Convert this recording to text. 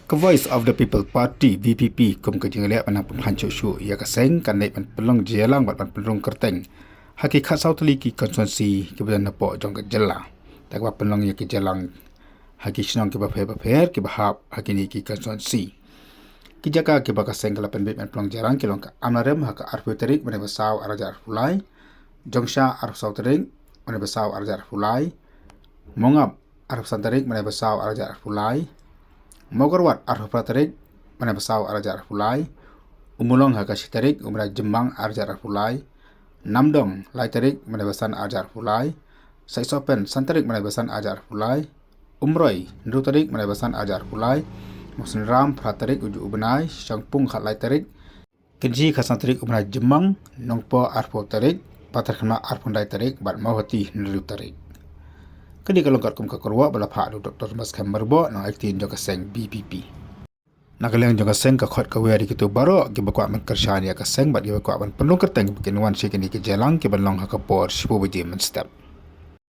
Ke Voice of the People Party VPP kum ke jengelek panang pemhancur syuk ia keseng kan naik pelong jelang buat pelong kerteng hakikat sauteliki konstituensi kebetulan nepok jong ke jela tak buat pelong ia ke jelang haki senang ke bafer ke bahap haki ni ke konstituensi kijaka ke bakaseng ke lapan bet pelong jarang ke long ke amlarem hak arfu terik mana besau araja arfulai jongsha arf sauterik mana besau araja arfulai mongap arf santerik mana besau araja arfulai Mogarwat arfa praterik mana besau araja arfulai umulong haka siterik umra jembang araja arfulai namdong lai terik mana besan araja arfulai saisopen santerik mana besan araja arfulai umroi ndu terik mana besan araja arfulai musin ram praterik uju ubenai sangpung khat lai terik kenji khasanterik umra jembang nongpo arfo terik patarkhana arfundai terik bat mawati ndu terik Kini kalau kat kum kekerwa bala pak Dr. Mas Kamberbo nang aktin joka seng BPP. Nakaleng joka seng ka khot ka weri kitu baro ki bakwa man kershan ya ka seng bat ki bakwa ban penuh kerteng bikin wan sikini ke jelang ki balong ha ka por sipo biji men step.